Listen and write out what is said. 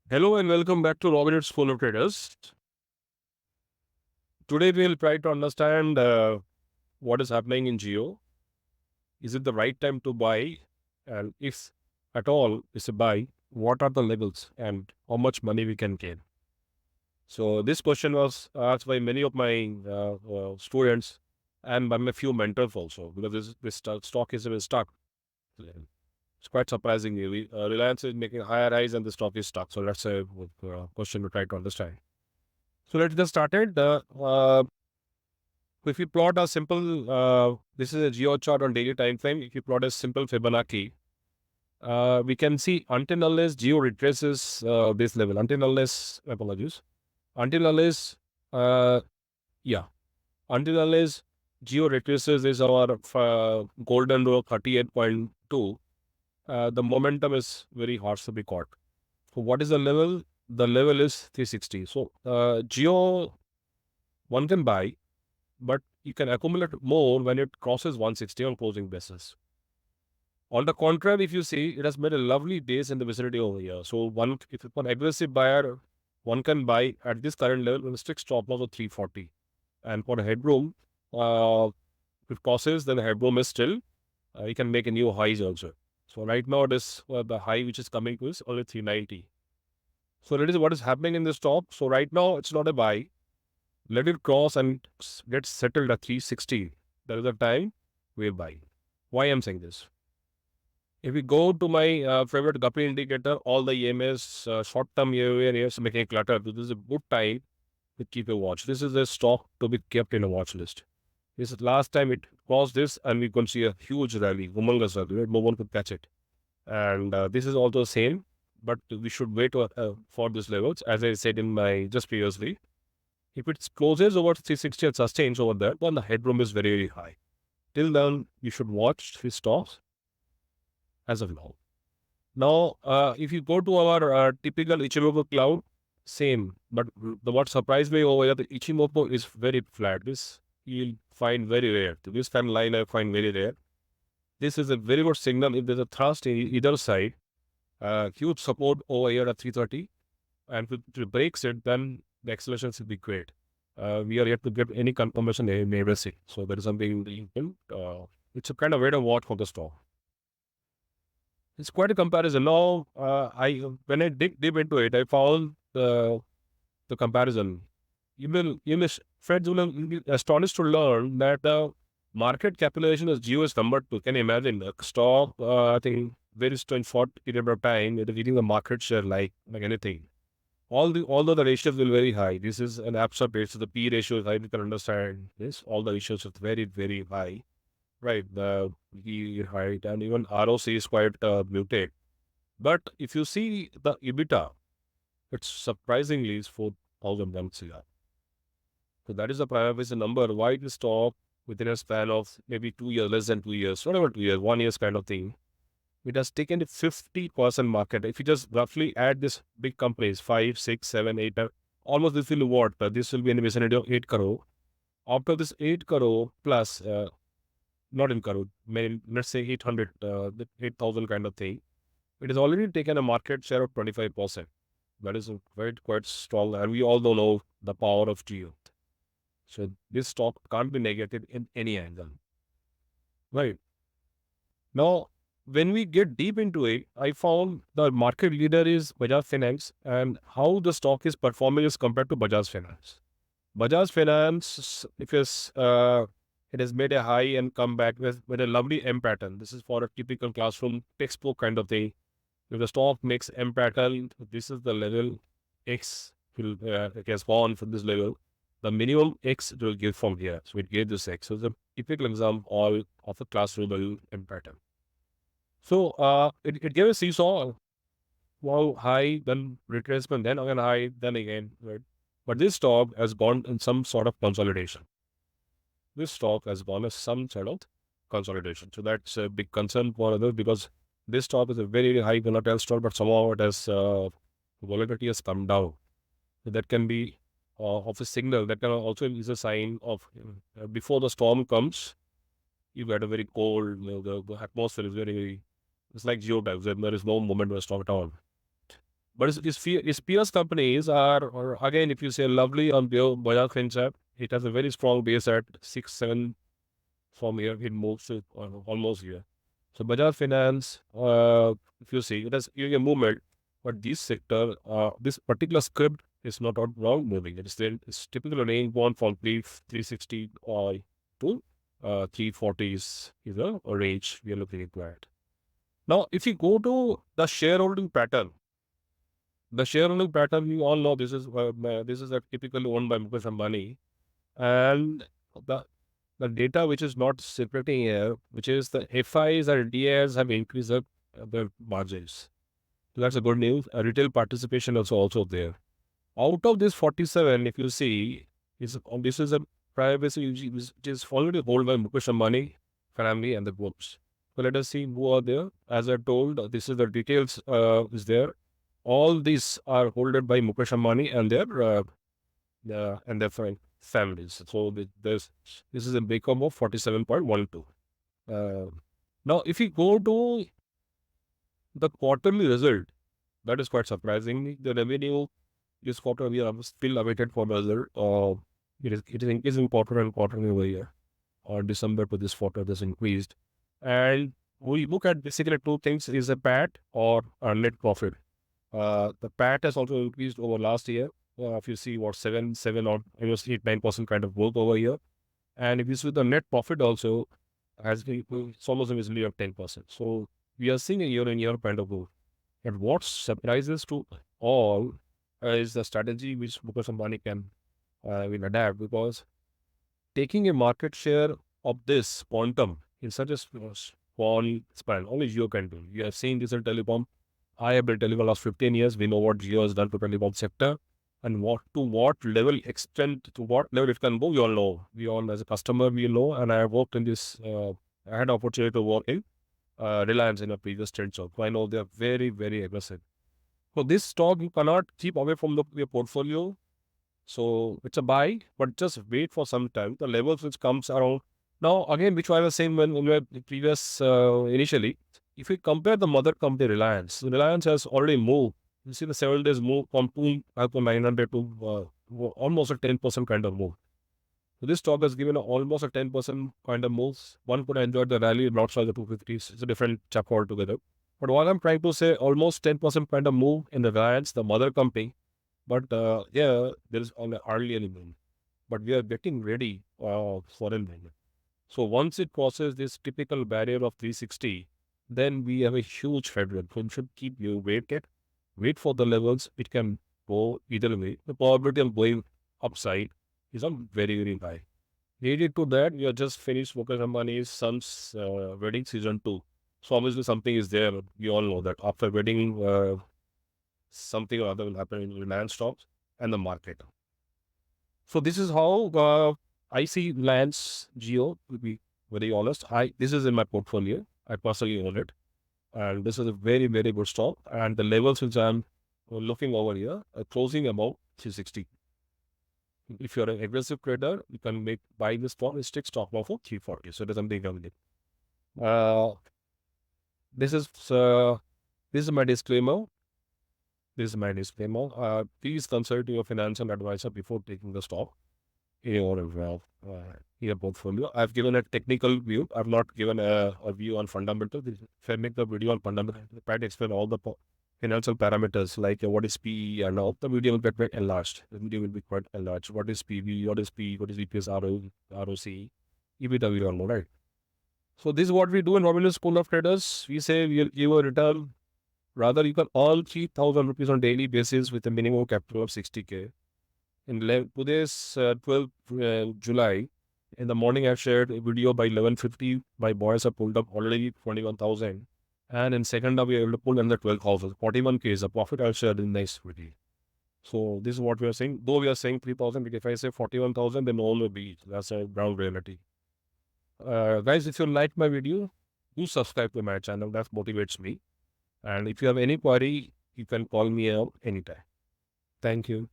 Hello and welcome back to Robinhood School of Traders. Today we'll try to understand what is happening in Geo. Is it the right time to buy? And if at all is a buy, what are the levels and how much money we can gain? So this question was asked by many of my students and by my few mentors also because this stock is a bit stuck. It's quite surprising. Reliance is making higher highs and the stock is stuck. So that's a question to try to understand. So let's get started. If you plot a simple, this is a geo chart on daily time frame. If you plot a simple Fibonacci, we can see until unless geo retraces this level, apologies, until unless, uh, yeah, until unless geo retraces is our golden rule 38.2, the momentum is very hard to be caught. So what is the level? The level is 360. So geo one can buy, but you can accumulate more when it crosses 160 on closing basis. On the contrary, if you see, it has made a lovely days in the vicinity over here. So if an aggressive buyer, one can buy at this current level with a strict stop loss of 340. And for the headroom, if it crosses, then the headroom is still, you can make a new highs also. So right now, this the high which is coming to is only 390. So that is what is happening in the stock. So right now, it's not a buy. Let it cross and get settled at 360. That is the time we'll buy. Why I'm saying this? If we go to my favorite Guppy indicator, all the EMS, short-term EMA is making clutter. This is a good time to keep a watch. This is a stock to be kept in a watch list. This is last time it crossed this, and we can see a huge rally, humongous rally. Right? No one could catch it. And this is also the same, but we should wait for these levels, as I said in my just previously. If it closes over 360 and sustains over there, then the headroom is very, very high. Till then, you should watch his stocks as of now. Now, if you go to our typical Ichimoku cloud, same. But what surprised me over here, the Ichimoku is very flat. This you'll find very rare. This kind of line I find very rare. This is a very good signal. If there's a thrust in either side, huge support over here at 330, and if it breaks it, then the acceleration should be great. We are yet to get any confirmation they may receive. So there is something, it's a kind of way to watch for the stock. It's quite a comparison. Now, when I dig deep into it, I found the comparison. Friends will be astonished to learn that the market capitalization is Geo is number two. Can you imagine the stock? I think very strange short period of time, it is eating the market share like anything. Although the ratios will very high. This is an absolute ratio. The P ratio is high. You can understand this. All the ratios are very, very high. Right. The P height and even ROC is quite muted. But if you see the EBITDA, it's surprisingly is 4,000 MCR. So that is the price number. Why the stock within a span of maybe 2 years, less than 2 years, whatever 2 years, 1 year's kind of thing, it has taken a 50% market. If you just roughly add this big companies, 5, 6, 7, 8, almost this will what? This will be in the vicinity of 8 crore. After this 8 crore plus, not in crore, maybe let's say 800, 8,000 kind of thing, it has already taken a market share of 25%. That is quite strong. And we all know the power of Geo. So this stock can't be negated in any angle. Right. Now, when we get deep into it, I found the market leader is Bajaj Finance and how the stock is performing is compared to Bajaj Finance. Bajaj Finance, it has made a high and come back with a lovely M pattern. This is for a typical classroom textbook kind of thing. If the stock makes M pattern, this is the level X it has gone from this level. The minimum X it will give from here. So it gave this X. So it's a typical example of a classroom M pattern. So it gave a seesaw, wow, high, then retracement, then again high, then again, right? But this stock has gone in some sort of consolidation. This stock has gone in some sort of consolidation. So that's a big concern for others because this stock is a very high volatile stock, but somehow it has volatility has come down. So that can be of a signal. That can also is a sign of before the storm comes, you get a very cold, the atmosphere is very, it's like geotypes, and there is no movement of storm at all. But its peers companies are, or again, if you say lovely on Bajaj Finserv, it has a very strong base at 6, 7 from here. It moves to almost here. So Bajaj Finance, if you see, it has a movement, but this sector, this particular script is not on wrong moving. It's typically range bound from 360 to 340 is a range we are looking at that. Now, if you go to the shareholding pattern, you all know this is a typically owned by Mukesh Ambani, and the the data which is not separating here, which is the FIs and DIs have increased their margins. So that's a good news. Retail participation is also there. Out of this 47, if you see, this is a privacy which is already held by Mukesh Ambani family and the groups. So let us see who are there. As I told, this is the details is there. All these are held by Mukesh Ambani and their families. So this is a breakup of 47.12. Now, if you go to the quarterly result, that is quite surprising. The revenue this quarter we are still awaited for the result. It is increasing quarter and quarter over year. Or December to this quarter, this increased, and we look at basically two things: is a PAT or a net profit. The PAT has also increased over last year. If you see what 7 or almost 8-9% kind of growth over here, and if you see the net profit also has been it's almost easily of 10%. So we are seeing a year-on-year kind of growth. And what surprises to all is the strategy which Mukesh Ambani can will adapt, because taking a market share of this quantum in such a small span, only Jio can do. You have seen this in telecom. I have been telecom last 15 years. We know what Jio has done to telecom sector and to what level it can go. We all know. We all, as a customer, we know. And I have worked in this. I had opportunity to work in Reliance in a previous trade job. So I know they are very, very aggressive. So this stock you cannot keep away from your portfolio. So it's a buy, but just wait for some time. The levels which comes around now again, which I was saying when we were previous initially. If we compare the mother company Reliance has already moved. You see the 7 days move from 2,900 to almost a 10% kind of move. So this stock has given almost a 10% kind of moves. One could enjoy the rally, not so the 250s. It's a different chapter altogether. But what I'm trying to say, almost 10% kind of move in the Reliance, the mother company. But there is only early element. But we are getting ready for element. So once it crosses this typical barrier of 360, then we have a huge headroom. So you should keep your wait for the levels. It can go either way. The probability of going upside is on very, very high. Related to that, we have just finished Mukesh Ambani's son's wedding season 2. So obviously something is there. We all know that after wedding, something or other will happen in Reliance stocks and the market. So this is how I see Reliance Jio, to be very honest. This is in my portfolio. I personally own it. And this is a very, very good stock. And the levels which I'm looking over here are closing about 360. If you're an aggressive trader, you can buy this stock and stick stop loss for 340. So there's something coming in. This is my disclaimer. Please consult your financial advisor before taking the stock in your portfolio. I've given a technical view. I've not given a view on fundamentals. If I make the video on fundamentals, I try to explain all the financial parameters like what is PE and all. The video will get quite enlarged. The video will be quite enlarged. What is PV? What is PE? What is EPS, ROC, EBITDA? We all know, right? So this is what we do in Robinhood School of Traders. We say we'll give a return. Rather, you can earn 3,000 rupees on daily basis with a minimum capital of 60K. In today's 12th July, in the morning I've shared a video by 11:50. My boys have pulled up already 21,000. And in second half, we are able to pull another 12,000. 41K is the profit I'll share in next video. So this is what we are saying. Though we are saying 3,000, if I say 41,000, then all will be. That's a ground reality. Guys, if you like my video, do subscribe to my channel. That motivates me. And if you have any query, you can call me out anytime. Thank you.